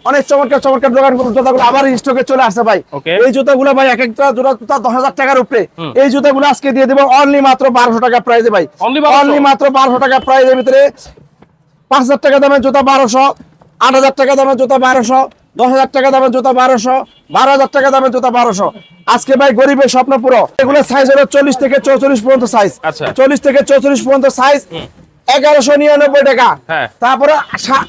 অনেক চমৎকার চমৎকার দোকান জুতাগুলো আবার স্টকে চলে আসছে ভাই। এই জুতাগুলো ভাই এক একটা জোড়া জুতা 10,000 টাকার উপরে। এই জুতাগুলো আজকে দিয়ে দেবো অনলি মাত্র 1200 টাকা প্রাইসে ভাই। অনলি মাত্র 1200 টাকা প্রাইসের ভিতরে 5,000 টাকা দামের জুতা 1200, 8,000 টাকা দামের জুতা 1200, 10,000 টাকা দামের জুতা 1200, 12,000 টাকা দামের জুতা 1200। আজকে ভাই গরিবের স্বপ্ন পুরো। এগুলো সাইজ হলো 40 থেকে 44 পর্যন্ত সাইজ। 40 থেকে 44 পর্যন্ত সাইজ 1199 টাকা। তারপরে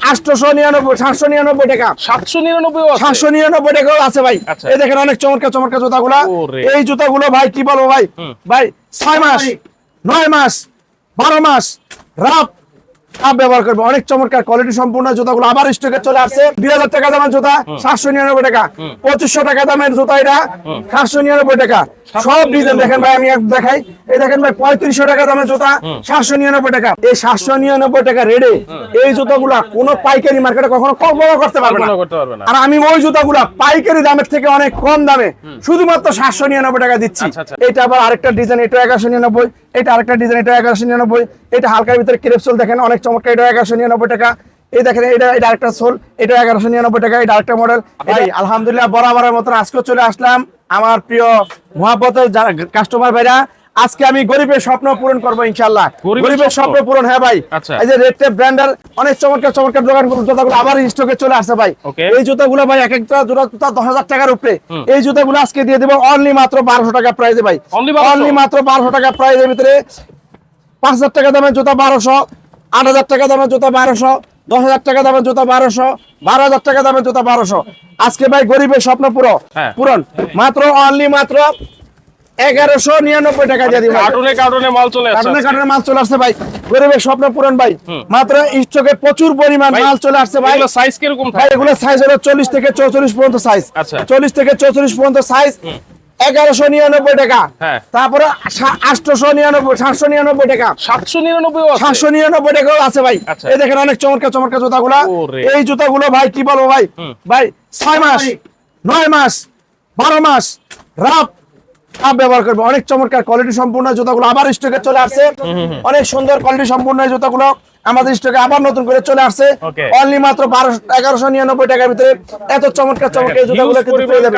899, 799 টাকা, 799 টাকাও আছে ভাই। এই দেখেন অনেক চমৎকার চমৎকার জুতাগুলো। এই জুতাগুলো ভাই কি বলবো ভাই, ভাই 6 মাস, 9 মাস, 12 মাস রাত ব্যবহার করবে। অনেক চমৎকার কোয়ালিটি সম্পূর্ণ জুতাগুলো আবার স্টকে চলে আসছে। 2000 টাকা দামের জুতা 799 টাকা, 2500 টাকা দামের জুতা এটা 799 টাকা। সব ডিজাইন দেখেন ভাই, আমি দেখাই। এই দেখেন ভাই 3500 টাকা দামের জুতা 799 টাকা। এই 799 টাকা রেডে এই জুতাগুলা কোনো পাইকারি মার্কেটে কখনো কল্পনা করতে পারবে না। আর আমি ওই জুতাগুলা পাইকারি দামের থেকে অনেক কম দামে শুধুমাত্র 799 টাকা দিচ্ছি। এটা আবার আরেকটা ডিজাইন, এটা 1199। এটা আরেকটা ডিজাইন, এটা 1199। এটা হালকার ভিতরে ক্রেপসোল দেখেন অনেক চমৎকার, এটা 1199 টাকা। এই দেখেন এটা আরেকটা সোল, এটা 1199 টাকা। এটা আরেকটা মডেল ভাই। আলহামদুলিল্লাহ বরাবরের মতন আজকে চলে আসলাম আমার প্রিয় মহাব্বতের কাস্টমার ভাইরা। আজকে আমি গরিবের স্বপ্ন পূরণ করবো ইনশাআল্লাহ। গরিবের স্বপ্ন পূরণ, হ্যাঁ ভাই। এই যে রেড টেপ ব্র্যান্ডের অনেক চমৎকার চমৎকার দোকান জুতাগুলো আবার স্টকে চলে আসছে ভাই। এই জুতাগুলো ভাই এক একটা জোড়া জুতা 10,000 টাকার উপরে। এই জুতাগুলো আজকে দিয়ে দেবো অনলি মাত্র 1200 টাকা প্রাইসে ভাই। অনলি মাত্র 1200 টাকা প্রাইসের ভিতরে 5,000 টাকা দামের জুতা 1200, 8,000 টাকা দামের জুতা 1200, 10,000 টাকা দামের জুতা 1200, 12,000 টাকা দামের জুতা 1200। আজকে ভাই গরিবের স্বপ্ন পূরণ মাত্র অনলি মাত্র 1199 টাকা দিয়ে দিব। কার্টুনে মাল চলে আসছে, কার্টুনে মাল চলে আসছে ভাই। গরিবের স্বপ্ন পূরণ ভাই। মাত্র স্টকে প্রচুর পরিমাণ মাল চলে আসছে ভাই। এগুলো সাইজ কি রকম ভাই? এগুলো সাইজ হলো 40 থেকে 44 পর্যন্ত সাইজ। 40 থেকে 44 পর্যন্ত সাইজ 1199 টাকা। তারপরে 899, 799 টাকা, 799 টাকাও আছে ভাই। এই দেখেন অনেক চমৎকার চমৎকার জুতাগুলো। এই জুতাগুলো ভাই কি বলবো ভাই, ভাই 6 মাস, 9 মাস, 12 মাস রাত ব্যবহার করবে। অনেক চমৎকার কোয়ালিটি সম্পূর্ণ জুতাগুলো আবার স্টকে চলে আসছে। অনেক সুন্দর কোয়ালিটি সম্পূর্ণ জুতাগুলো আমাদের স্টকে আবার নতুন করে চলে আসছে। অনলি মাত্র 1199 টাকার ভিতরে এত চমৎকার চমৎকার জুতাগুলো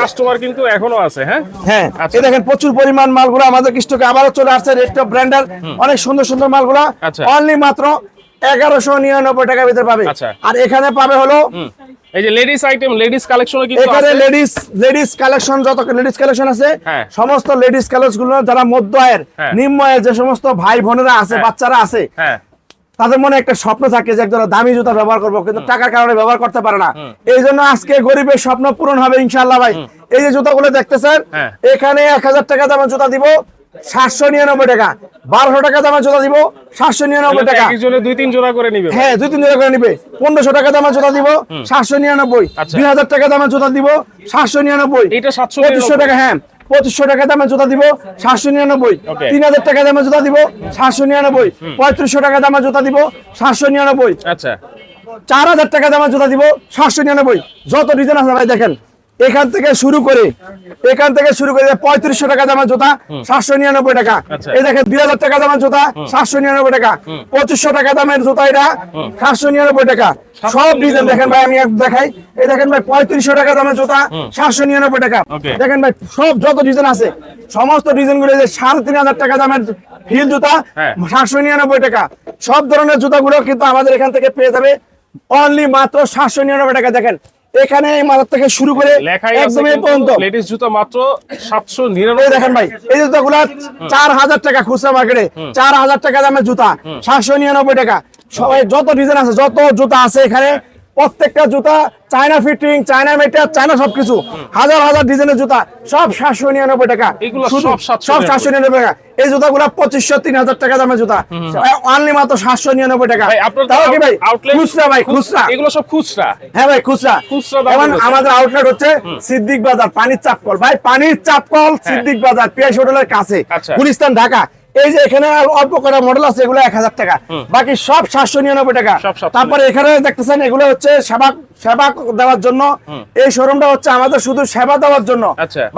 কাস্টমার কিন্তু এখনো আছে। হ্যাঁ, এই দেখেন প্রচুর পরিমাণ মালগুলো আমাদের স্টকে আবারও চলে আসছে। রেড টপ ব্র্যান্ডের অনেক সুন্দর সুন্দর মালগুলো অনলি মাত্র 1199 টাকার ভিতরে পাবে। আর এখানে পাবে হলো এই যে লেডিস আইটেম, লেডিস কালেকশনও কিন্তু আছে। এখানে লেডিস কালেকশন, যত লেডিস কালেকশন আছে সমস্ত লেডিস কালেকশন গুলো যারা মধ্য আয়ের নিম্ন আয়ের যে সমস্ত ভাই বোনেরা আছে, বাচ্চারা আছে, তাদের মনে একটা স্বপ্ন থাকে যে একজন দামি জুতা ব্যবহার করবো, কিন্তু টাকার কারণে ব্যবহার করতে পারে না। এই জন্য আজকে গরিবের স্বপ্ন পূরণ হবে ইনশাআল্লাহ ভাই। এই যে জুতাগুলো দেখতেছেন, এখানে 1000 টাকা দামের জুতা দিব 799 টাকা, 1200 টাকা দামের জুতা দিব 799 টাকা। একজনে 2-3 জোড়া করে নিবে। হ্যাঁ, 2-3 জোড়া করে নিবে। 1500 টাকা দামের জুতা দিব 799, 2000 টাকা দামের জুতা দিব 799, এটা 725 টাকা। হ্যাঁ, 2500 টাকা দামের জুতা দিব 799, 3000 টাকা দামের জুতা দিব 799, 3500 টাকা দামের জুতা দিব 799, 4000 টাকা দামের জুতা দিব 799। যত ডিজাইন আছে ভাই দেখেন, এখান থেকে শুরু করে 3500 টাকা দামের জুতা 799 টাকা। এই দেখেন 2000 টাকা দামের জুতা 799 টাকা, 2500 টাকা দামের জুতা এটা 799 টাকা। সব ডিজাইন দেখেন ভাই, আমি দেখাই। এই দেখেন ভাই 3500 টাকা দামের জুতা 799 টাকা। দেখেন ভাই সব যত ডিজাইন আছে সমস্ত ডিজাইন গুলো 3500 টাকা দামের হিল জুতা 799 টাকা। সব ধরনের জুতাগুলো কিন্তু আমাদের এখান থেকে পেয়ে যাবে অনলি মাত্র 799 টাকা। দেখেন এখানে মাথার থেকে শুরু করে একদম এই পর্যন্ত লেডিস জুতা মাত্র 799। দেখেন ভাই এই জুতাগুলো 4000 টাকা খুচরা মার্কেটে, 4000 টাকা দামের জুতা 799 টাকা। সবাই যত ডিজাইন আছে, যত জুতা আছে এখানে, প্রত্যেকটা জুতা চায়না ফিটিং, চায়না মেটার, চায়না সবকিছু, হাজার হাজার ডিজাইনের জুতা সব 799 টাকা। এগুলো সব 799 টাকা। এই জুতাগুলো 2500-3000 টাকা দামের জুতা অনলি মাত্র 799 টাকা। তাও কি ভাই খুচরা? ভাই খুচরা, এগুলো সব খুচরা। হ্যাঁ ভাই খুচরা। এবং আমাদের আউটলেট হচ্ছে সিদ্দিক বাজার, পানির চাপকল। ভাই পানির চাপকল, সিদ্দিক বাজার, পিয়াস হোটেলের কাছে, গুলিস্তান, ঢাকা। এই যে এখানে অল্প কটা মডেল আছে, এগুলো 1000 টাকা, বাকি সব 799 টাকা। তারপরে এখানে দেখতেছেন এগুলো হচ্ছে সেবা দেওয়ার জন্য। এই শোরুমটা হচ্ছে আমাদের শুধু সেবা দেওয়ার জন্য।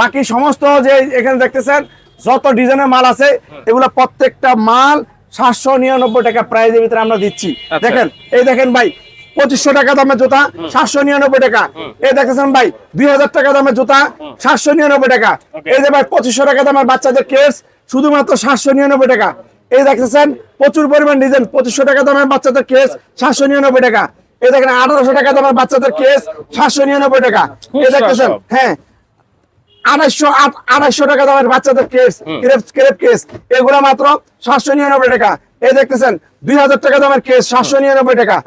বাকি সমস্ত যে এখানে দেখতেছেন যত ডিজাইনের মাল আছে, এগুলো প্রত্যেকটা মাল 799 টাকা প্রাইজের ভিতরে আমরা দিচ্ছি। দেখেন এই দেখেন ভাই 2500 টাকা দামের জুতা 799 টাকা। এই দেখতেছেন ভাই 2000 টাকা দামের জুতা 799 টাকা। এই যে ভাই 2500 টাকা দামের বাচ্চাদের কেস শুধুমাত্র 799 টাকা। এই দেখতেছেন প্রচুর পরিমাণ ডিজাইন, 2500 টাকা দামের বাচ্চাদের কেস 799 টাকা। এই দেখেন 1800 টাকা দামের বাচ্চাদের কেস 799 টাকা। এই দেখতেছেন হ্যাঁ 2800 টাকা দামের বাচ্চাদের কেস, ক্রেপ কেস, এগুলো মাত্র 799 টাকা। এই দেখতেছেন 2000 টাকা দামের কেস 799 টাকা।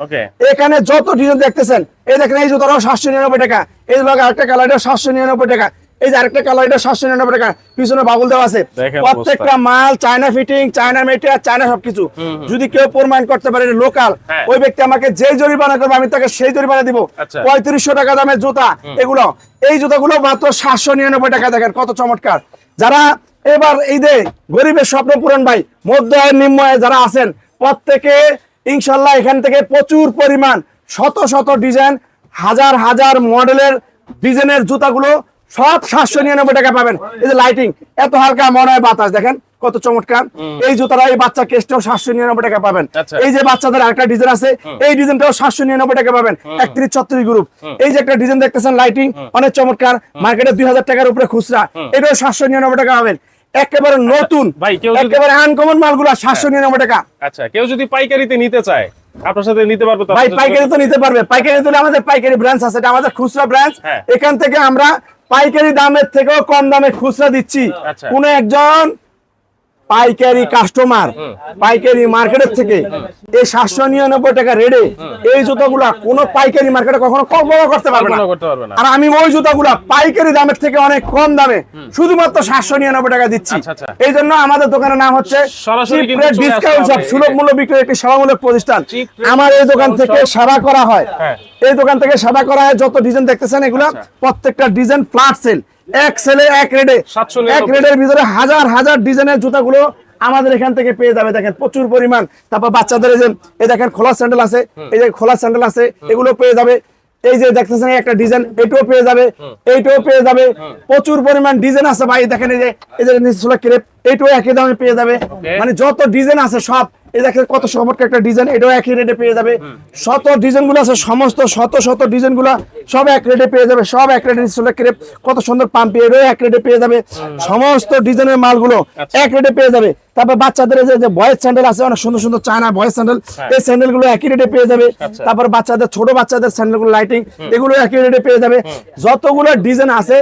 এখানে যত ডিজাইন দেখতেছেন, এই দেখেন এই জুতাটাও 799 টাকা, এই লগে আরেকটা কালার 799 টাকা, এই যে আরেকটা কালার 799 টাকা, পিছনে বাবুল দেওয়া আছে। প্রত্যেকটা মাল China fitting, China material, China সবকিছু। যদি কেউ প্রমাণ করতে পারে লোকাল, ওই ব্যক্তি আমাকে যে জরিমানা করবে আমি তাকে সেই জরিমানা দিব। 3500 টাকা দামের জুতা এগুলো, এই জুতাগুলো মাত্র 799 টাকা। দেখেন কত চমৎকার। যারা এবার এই যে গরিবের স্বপ্ন পূরণ ভাই, মধ্য আয়ের নিম্ন আয়ে যারা আছেন, প্রত্যেকে ইনশাল্লাহ এখান থেকে প্রচুর পরিমাণ শত শত ডিজাইন, হাজার হাজার মডেলের ডিজাইনের জুতাগুলো সব 799 টাকা পাবেন। এই যে লাইটিং, এত হালকা মনে হয় বাতাস, দেখেন কত চমৎকার। এই জুতাটা এই বাচ্চা কেসটাও 799 টাকা পাবেন। এই যে বাচ্চাদের আরেকটা ডিজাইন আছে, এই ডিজাইনটাও 799 টাকা পাবেন। 31-36 গ্রুপ। এই যে একটা ডিজাইন দেখতেছেন লাইটিং, অনেক চমৎকার, মার্কেটে 2000 টাকার উপরে খুচরা, এটাও 799 টাকা পাবেন। একেবারে নতুন একেবারে আনকমন মালগুলো 799 টাকা। আচ্ছা, কেউ যদি পাইকারিতে নিতে চায় আপনার সাথে নিতে পারবে তো? ভাই পাইকারি তো নিতে পারবে। পাইকারি নিতে আমাদের পাইকারি ব্রাঞ্চ আছে, এটা আমাদের খুচরা ব্রাঞ্চ। এখান থেকে আমরা পাইকারি দামের থেকেও কম দামে খুচরা দিচ্ছি। কোন একজন পাইকারি কাস্টমার পাইকারি মার্কেটের থেকে এই 799 টাকা রেডে এই জুতাগুলা কোন পাইকারি মার্কেটে কখনো কল্পনা করতে পারবে না। আর আমি ওই জুতাগুলা পাইকারি দামের থেকে অনেক কম দামে শুধুমাত্র 799 টাকা দিচ্ছি। এই জন্য আমাদের দোকানের নাম হচ্ছে ডিসকাউন্ট শপ, সুলভ মূল্য বিক্রয় একটি সেবামূলক প্রতিষ্ঠান। আমার এই দোকান থেকে সেবা করা হয়, এই দোকান থেকে সেবা করা হয়। যত ডিজাইন দেখতেছেন এগুলা প্রত্যেকটা ডিজাইন ফ্ল্যাট সেল, এক সেলে এক রেডে, এক রেডের ভিতরে হাজার হাজার ডিজাইনের জুতাগুলো আমাদের এখান থেকে পেয়ে যাবে। দেখেন প্রচুর পরিমাণ। তারপর বাচ্চাদের এই দেখেন খোলা স্যান্ডেল আছে, এই যে খোলা স্যান্ডেল আছে, এগুলো পেয়ে যাবে। এই যে দেখতেছেন একটা ডিজাইন, এটাও পেয়ে যাবে, এইটাও পেয়ে যাবে। প্রচুর পরিমাণ ডিজাইন আছে ভাই। দেখেন এই যে নিচে ক্রেপ, এইটাও একই দামে পেয়ে যাবে। মানে যত ডিজাইন আছে সব, এই দেখেন কত চমৎকার একটা ডিজাইন, এটাও একই রেটে পেয়ে যাবে। শত ডিজাইন গুলো আছে, সমস্ত শত শত ডিজাইন গুলা সব এক রেটে পেয়ে যাবে, সব এক রেটে। ক্রেপ কত সুন্দর পাম্পি, এটাও এক রেটে পেয়ে যাবে। সমস্ত ডিজাইনের মালগুলো এক রেটে পেয়ে যাবে। তারপর বাচ্চাদের যে বয়েজ স্যান্ডেল আছে, অনেক সুন্দর সুন্দর চায়না বয়েজ স্যান্ডেল, এই স্যান্ডেল গুলো একই রেটে পেয়ে যাবে। তারপর বাচ্চাদের ছোট বাচ্চাদের স্যান্ডেল গুলো লাইটিং, এগুলো একই রেটে পেয়ে যাবে। যতগুলো ডিজাইন আছে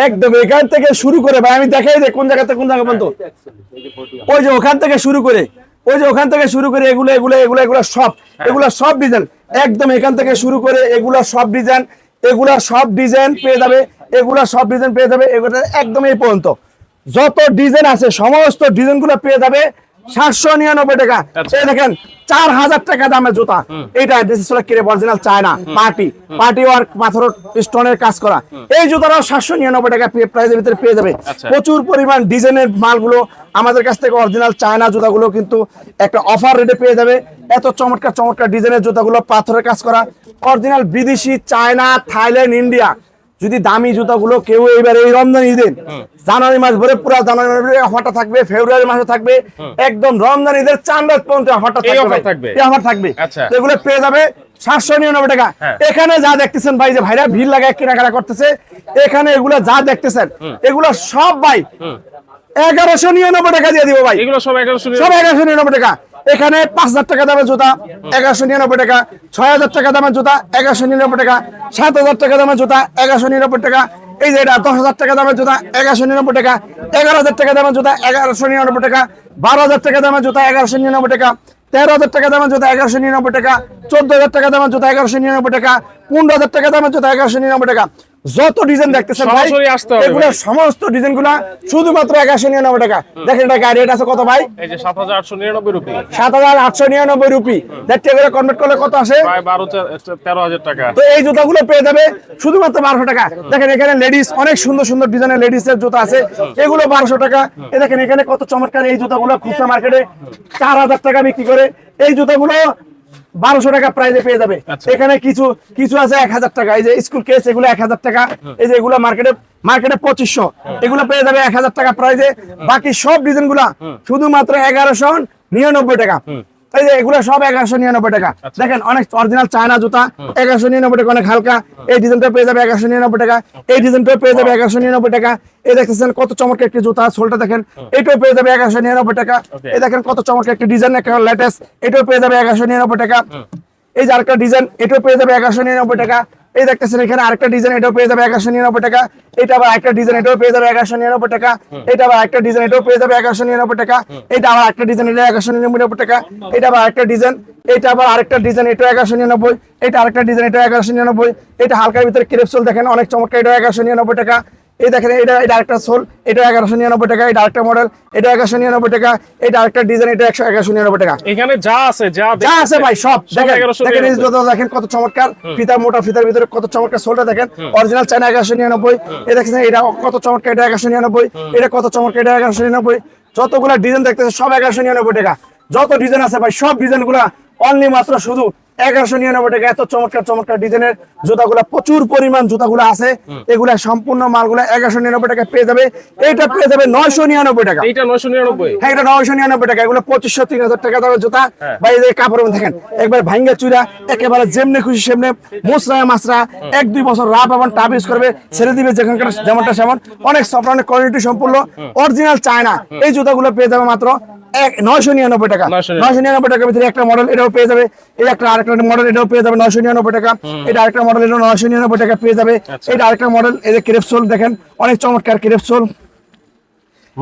একদম এখান থেকে শুরু করে ভাই আমি দেখাই যে কোন জায়গা থেকে কোন জায়গা পর্যন্ত, ওই যে ওখান থেকে শুরু করে, ওই যে ওখান থেকে শুরু করে এগুলো এগুলো এগুলো এগুলো সব, এগুলো সব ডিজাইন একদম এখান থেকে শুরু করে এগুলো সব ডিজাইন, এগুলো সব ডিজাইন পেয়ে যাবে, এগুলো সব ডিজাইন পেয়ে যাবে। এগুলো একদম এই পর্যন্ত যত ডিজাইন আছে সমস্ত ডিজাইন গুলো পেয়ে যাবে 799 টাকা। এই দেখেন 4000 টাকা দামের জুতা, এটা অরিজিনাল চায়না পার্টি ওয়ার্ক পাথর স্টোনের কাজ করা। এই জুতাটাও 799 টাকা প্রাইসের ভিতরে পেয়ে যাবে। প্রচুর পরিমাণ ডিজাইনের মালগুলো আমাদের কাছ থেকে অরিজিনাল চায়না জুতাগুলো কিন্তু একটা অফার রেটে পেয়ে যাবে। এত চমৎকার চমৎকার ডিজাইনের জুতাগুলো পাথরের কাজ করা, অরিজিনাল বিদেশি, চায়না, থাইল্যান্ড, ইন্ডিয়া। যদি দামি জুতাগুলো কেউ এবার এই রমজান ঈদের জানুয়ারি মাস ভরে পুরো জানুয়ারি মাসে অফারটা থাকবে, ফেব্রুয়ারি মাসে থাকবে, একদম রমজান ঈদের চাঁদ রাত পর্যন্ত অফারটা থাকবে, এই অফার থাকবে। এগুলো পেয়ে যাবে 799 টাকা। এখানে যা দেখতেছেন ভাই, যে ভাইরা ভিড় লাগায় কেনাকাটা করতেছে, এখানে এগুলো যা দেখতেছেন এগুলো সব ভাই 1199 টাকা দিয়ে দিব ভাই। এগুলো সব 1199 টাকা। এখানে 5000 টাকা দামের জুতা 1199 টাকা, 6000 টাকা দামের জুতা 1199 টাকা, 7000 টাকা দামের জুতা 1199 টাকা। এই যে এটা 10000 টাকা দামের জুতা 1199 টাকা, 11000 টাকা দামের জুতা 1199 টাকা, 12000 টাকা দামের জুতা 1199 টাকা, 13000 টাকা দামের জুতা 1199 টাকা, 14000 টাকা দামের জুতা 1199 টাকা, 15000 টাকা দামের জুতা 1199 টাকা। যত ডিজাইন দেখতেছেন ভাই এগুলো সমস্ত ডিজাইন গুলা শুধুমাত্র 1199 টাকা। দেখেন এটা গাড়ি রেট আছে কত ভাই? এই যে 7899 রুপি, 7899 রুপি। দেখতে করে কনভার্ট করলে কত আসে? প্রায় 13,000 টাকা। তো এই জুতাগুলো পেয়ে যাবে শুধুমাত্র 1200 টাকা। দেখেন এখানে লেডিস অনেক সুন্দর সুন্দর ডিজাইনের লেডিসের জুতা আছে, এগুলো 1200 টাকা। এই দেখেন এখানে কত চমৎকার এই জুতাগুলো খুচরা মার্কেটে 4000 টাকা বিক্রি করে, এই জুতাগুলো 1200 টাকা প্রাইসে পেয়ে যাবে। এখানে কিছু কিছু আছে 1000 টাকা। এই যে স্কুল কেস, এগুলো 1000 টাকা। এই যে এগুলো মার্কেটে 2500, এগুলো পেয়ে যাবে 1000 টাকা প্রাইসে। বাকি সব ডিজাইন গুলা শুধুমাত্র 1199 টাকা। এই যে এগুলো সব 1199 টাকা। দেখেন অনেক অরিজিনাল চায়না জুতা 1199 টাকা, অনেক হালকা। এই ডিজাইনটা পেয়ে যাবে 1199 টাকা, এই ডিজাইনটাও পেয়ে যাবে 1199 টাকা। এই দেখতেছেন কত চমৎকার একটি জুতা, সোলটা দেখেন, এটাও পেয়ে যাবে 1199 টাকা। এই দেখেন কত চমৎকার একটি ডিজাইন, একটা লেটেস্ট, এটাও পেয়ে যাবে 1199 টাকা। এই যে আরেকটা ডিজাইন, এটাও পেয়ে যাবে 1199 টাকা। এই দেখতেছেন এখানে আরেকটা ডিজাইন, এটাও পেয়ে যাবে 1199 টাকা। এটা আবার একটা ডিজাইন, এটাও পেয়ে যাবে 1199 টাকা। এটা আবার একটা ডিজাইন, এটাও পেয়ে যাবে 1199 টাকা। এটা আবার একটা ডিজাইন, এটা 1199 টাকা। এটা আবার একটা ডিজাইন, এটা আবার আরেকটা ডিজাইন, এটা 1199। এটা আরেকটা ডিজাইন, এটা 1199। এটা হালকার ভিতরে ক্রেপ সোল দেখেন অনেক চমৎকার, এটা 1199 টাকা। এই দেখেন এটা আরেকটা সোল, এটা 1199 টাকা। এটা আরেকটা মডেল, এটা 1199 টাকা। এটা আরেকটা ডিজাইন, এটা 1199 টাকা। এখানে যা আছে ভাই সব দেখেন। দেখেন এই জুতা দেখেন কত চমৎকার, ফিতা মোটা, ফিতার ভিতরে কত চমৎকার সোলটা দেখেন, অরিজিনাল চায়না 1199। এই দেখেন এটা কত চমৎকার, এটা 1199। এটা কত চমৎকার, এটা 1199। যতগুলা ডিজাইন দেখতেছে সব 1199 টাকা। যত ডিজাইন আছে ভাই সব ডিজাইন গুলা অনলি মাত্র শুধু 1199 টাকা। এত চমৎকার চমৎকার ডিজাইনের জুতাগুলা, প্রচুর পরিমাণ জুতাগুলা আছে। এগুলা সম্পূর্ণ মালগুলা 1199 টাকা পেয়ে যাবে। এটা পেয়ে যাবে 999 টাকা। এটা 999? হ্যাঁ, এটা 999 টাকা। এগুলো 2500 3000 টাকা দামের জুতা ভাই। এই কাপড় দেখেন একবার ভাঙ্গা চুরা, একেবারে যেমনে খুশি সেমনে মোসরা মাসরা 1-2 বছর রাব এবং টাপ ইউজ করবে, ছেড়ে দিবে যেখানকার যেমনটা সেমন। অনেক সফট, অনেক কোয়ালিটি সম্পূর্ণ অরিজিনাল চায়না। এই জুতাগুলো পেয়ে যাবে মাত্র 999 টাকা। 999 টাকার ভিতরে একটা মডেল, এটাও পেয়ে যাবে। এই একটা আরেকটা মডেল, এটাও পেয়ে যাবে 999 টাকা। এটা আরেকটা মডেল, এটা 999 টাকা পেয়ে যাবে। এটা আরেকটা মডেল, এই যে ক্রেপসোল দেখেন অনেক চমৎকার ক্রেপসোল,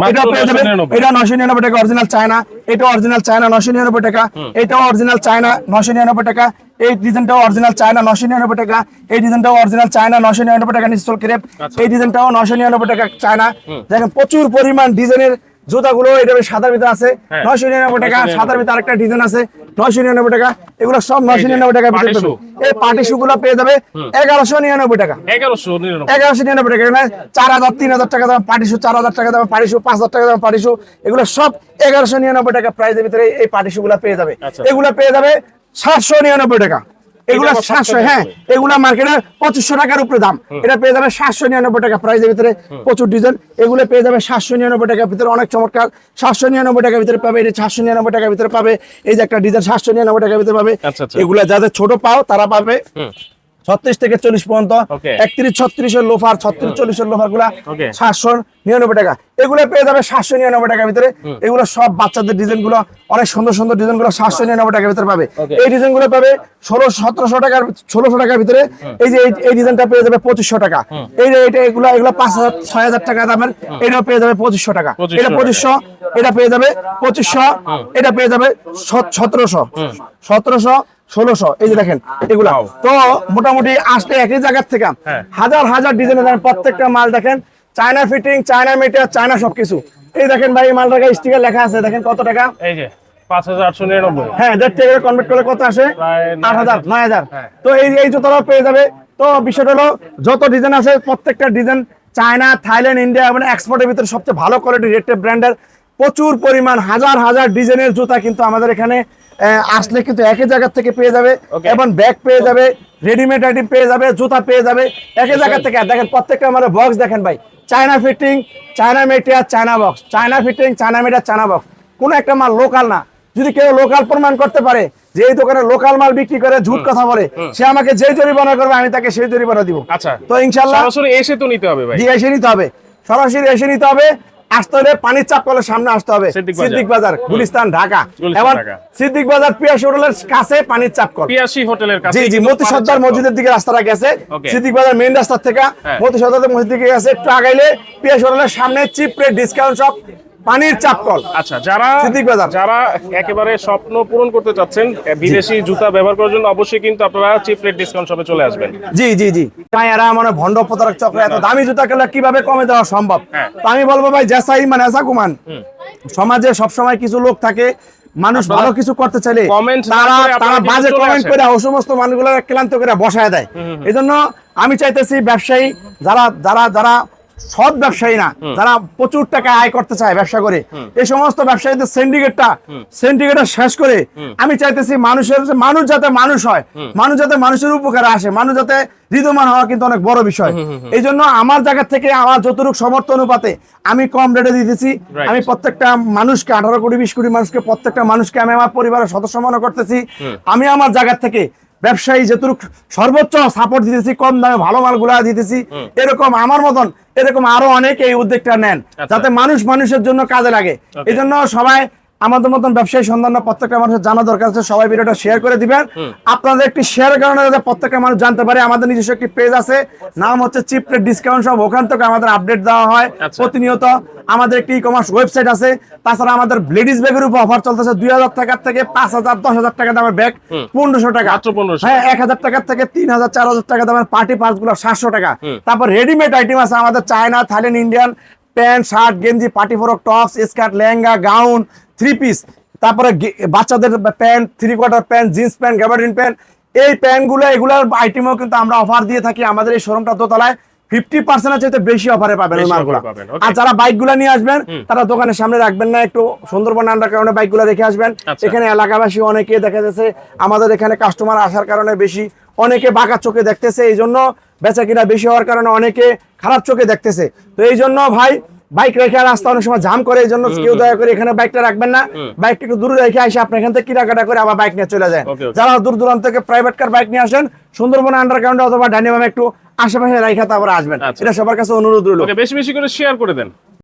এটা পেয়ে যাবে। এটা 999 টাকা, অরিজিনাল চায়না। এটা অরিজিনাল চায়না 999 টাকা। এটাও অরিজিনাল চায়না 999 টাকা। এই ডিজাইনটাও অরিজিনাল চায়না 999 টাকা। এই ডিজাইনটাও অরিজিনাল চায়না 999 টাকা নিচল ক্রেপ। এই ডিজাইনটাও 999 টাকা চায়না। দেখেন প্রচুর পরিমাণ ডিজাইনের জুতাগুলো। এটা সাদার ভিতরে আছে 999 টাকা। সাদার ভিতরে আরেকটা ডিজাইন আছে 999 টাকা। এগুলো সব 999 টাকা ভিতরে পাবে। এই পার্টি শু গুলো পেয়ে যাবে 1199 টাকা। 1199 টাকা। এখানে 4000 3000 টাকা দাম পার্টি শু, 4000 টাকা দাম পার্টি শু, 5000 টাকা দাম পার্টি শু। এগুলো সব 1199 টাকা প্রাইসের ভিতরে এই পার্টি শু গুলো পেয়ে যাবে। এগুলো পেয়ে যাবে 799 টাকা। এগুলা 700, হ্যাঁ এগুলা মার্কেটে 2500 টাকার উপরে দাম। এটা পেয়ে যাবে 799 টাকা প্রাইসের ভিতরে। প্রচুর ডিজাইন, এগুলো পেয়ে যাবে 799 টাকার ভিতরে। অনেক চমৎকার 799 টাকার ভিতরে পাবে। এটা 799 টাকার ভিতরে পাবে। এই যে একটা ডিজাইন 799 টাকার ভিতরে পাবে। এগুলা যাদের ছোট পাও তারা পাবে 36 থেকে 40 পর্যন্ত। 31 36 এর লোফার, 36 40 এর লোফার গুলা 799 টাকা। এগুলো পেয়ে যাবে 799 টাকার ভিতরে। এগুলো সব বাচ্চাদের ডিজাইন গুলো, অনেক সুন্দর সুন্দর ডিজাইন গুলো 799 টাকার ভিতরে পাবে। এই ডিজাইন গুলো পাবে 1600-1700 টাকার, 1600 টাকার ভিতরে। এই যে এই ডিজাইনটা পেয়ে যাবে 2500 টাকা। এই যে এটা এগুলো 5000-6000 টাকা দামের। এটাও পেয়ে যাবে 2500 টাকা। এটা 2500, এটা পেয়ে যাবে 2500, এটা পেয়ে যাবে 1700, 1600। এই যে দেখেন এগুলা তো মোটামুটি আসতে একই জায়গার থেকে হাজার হাজার ডিজাইনের প্রত্যেকটা মাল দেখেন China fitting, China material, China সবকিছু। এই দেখেন ভাই এই মালটাকে স্টিকার লেখা আছে, দেখেন কত টাকা। এই যে 5899। হ্যাঁ, 1.5 টাকা কনভার্ট করলে কত আসে? 8000 9000। তো এই জুতোটাও পেয়ে যাবে। তো বিষয়টা হলো যত ডিজাইন আছে প্রত্যেকটা ডিজাইন চায়না, থাইল্যান্ড, ইন্ডিয়া এবং এক্সপোর্টের ভিতরে সবচেয়ে ভালো কোয়ালিটি রেটেড ব্র্যান্ডের প্রচুর পরিমাণ হাজার হাজার ডিজাইনের জুতা কিন্তু আমাদের এখানে আসলে কিন্তু একই জায়গা থেকে পেয়ে যাবে। এবং ব্যাগ পেয়ে যাবে, রেডিমেড আইটেম পেয়ে যাবে, জুতা পেয়ে যাবে একই জায়গা থেকে। দেখেন প্রত্যেকটা আমাদের বক্স দেখেন ভাই, China fitting, China material, China box, China fitting, China material, China box. কোনো একটা মাল লোকাল না। যদি কেউ লোকাল প্রমাণ করতে পারে যে এই দোকানে লোকাল মাল বিক্রি করে, ঝুট কথা বলে, সে আমাকে যে জরিমানা করবে আমি তাকে সেই জরিমানা দিব। আচ্ছা, তো ইনশাআল্লাহ সরাসরি এসে তো নিতে হবে ভাই। জি, এসে নিতে হবে, সরাসরি এসে নিতে হবে। আসতে হলে পানির চাপ কলের সামনে আসতে হবে, সিদ্দিক বাজার, গুলিস্তান, ঢাকা। এবং সিদ্দিক বাজার পিয়াসী হোটেলের কাছে পানির চাপ কল, পিয়াসী হোটেলের কাছে। জি জি, মতি সর্দার মসজিদের দিকে রাস্তাটা গেছে, সিদ্দিক বাজার মেইন রাস্তা থেকে মতি সর্দার মসজিদ দিকে গেছে, একটু আগাইলে পিয়াসী হোটেলের সামনে চিপ রেট ডিসকাউন্ট শপ, পানির চাপ কল। আচ্ছা, যারা সিদ্দিক বাজার, যারা একেবারে স্বপ্ন পূরণ করতে চাচ্ছেন বিদেশি জুতা ব্যবহার করার জন্য, অবশ্যই কিন্তু আপনারা চিপ রেট ডিসকাউন্ট শপে চলে আসবেন। জি জি জি। এরা মানে ভণ্ড প্রতারক চক্র, এত দামি জুতা কিনলে কিভাবে কমে দেওয়া সম্ভব? তো আমি বলবো ভাই, জেসাই মানে এসাকুমান, সমাজে সবসময় কিছু লোক থাকে, মানুষ ভালো কিছু করতে চাইলে তারা বাজে কমেন্ট করে ওই সমস্ত মানুষগুলো ক্লান্ত করে বসায় দেয়। এই জন্য আমি চাইতেছি ব্যবসায়ী যারা যারা যারা সৎ ব্যবসায়ী না, যারা প্রচুর টাকা আয় করতে চায় ব্যবসা করে, এই সমস্ত ব্যবসায়ীদের সিন্ডিকেটটা শেষ করে আমি চাইতেছি মানুষ যাতে মানুষ হয়, মানুষ যাতে মানুষের উপকারে আসে, মানুষ যাতে হৃদয়মান হওয়া কিন্তু অনেক বড় বিষয়। এই জন্য আমার জায়গা থেকে আমার যতটুকু সমর্থ অনুপাতে আমি কম রেটে দিতেছি। আমি প্রত্যেকটা মানুষকে 18 কোটি 20 কোটি মানুষকে, প্রত্যেকটা মানুষকে আমি আমার পরিবারের সদস্য মনে করতেছি। আমি আমার জায়গা থেকে ব্যবসায়ী যতটুকু সর্বোচ্চ সাপোর্ট দিতেছি, কম দামে ভালো মালগুলা দিতেছি। এরকম আমার মতন এরকম আরো অনেক এই উদ্যোগটা নেন, যাতে মানুষ মানুষের জন্য কাজে লাগে। এই জন্য সবাই আমাদের মতন ব্যবসায়ী সন্ধান প্রত্যেকটা মানুষের জানা দরকার আছে। সবাই ভিডিওটা শেয়ার করে দিবেন। আপনাদের একটি শেয়ারের কারণে যাতে প্রত্যেকটা মানুষ জানতে পারে। আমাদের নিজস্ব একটি পেজ আছে, নাম হচ্ছে চিপ রেট ডিসকাউন্ট শপ। ওখান থেকে আমাদের আপডেট দেওয়া হয় প্রতিনিয়ত। আমাদের একটি ই-কমার্স ওয়েবসাইট আছে। তাছাড়া আমাদের লেডিস ব্যাগের উপর অফার চলতেছে 2000 টাকার থেকে 5000 10,000 টাকা দামের ব্যাগ 1500 টাকা, হ্যাঁ 1000 টাকার থেকে 3000 4000 টাকা দামের পার্টি পার্স গুলো 700 টাকা। তারপর রেডিমেড আইটেম আছে আমাদের, China, Thailand, Indian pant, shirt, গেঞ্জি, party frock, tops, skirt, lehenga, gown, 3 piece, তারপরে বাচ্চাদের pant, 3/4 pant, jeans pant, gabardine pant, এই প্যান্টগুলো এগুলোর আইটেমও কিন্তু আমরা অফার দিয়ে থাকি। আমাদের এই শোরুমটা দোতলায় 50% চাইতে বেশি অফারে পাবেন ওই মালগুলো। আর যারা বাইকগুলো নিয়ে আসবেন তারা দোকানের সামনে রাখবেন না, একটু সুন্দরবন আন্ডারগ্রাউন্ডে বাইকগুলো রেখে আসবেন। এখানে এলাকাবাসী অনেকে দেখা যাচ্ছে আমাদের এখানে কাস্টমার আসার কারণে বেশি অনেকে বাঁকা চোখে দেখতেছে, এই জন্য বেচা কিনা বেশি হওয়ার কারণে অনেকে খারাপ চোখে দেখতেছে। তো এই জন্য ভাই বাইক রেখে রাস্তা অনেক সময় জাম করে, এই জন্য কেউ দয়া করে এখানে বাইকটা রাখবেন না। বাইকটা একটু দূরে রেখে আসে আপনি এখান থেকে কেনাকাটা করে আবার বাইক নিয়ে চলে যায়। যারা দূর দূরান্ত থেকে প্রাইভেট কার বাইক নিয়ে আসেন সুন্দরবন আন্ডারগ্রাউন্ডে অথবা ডাইনিমামে একটু আশেপাশে রাইখা তারপরে আসবেন, এটা সবার কাছে অনুরোধ রইল। বেশি বেশি করে শেয়ার করে দেন।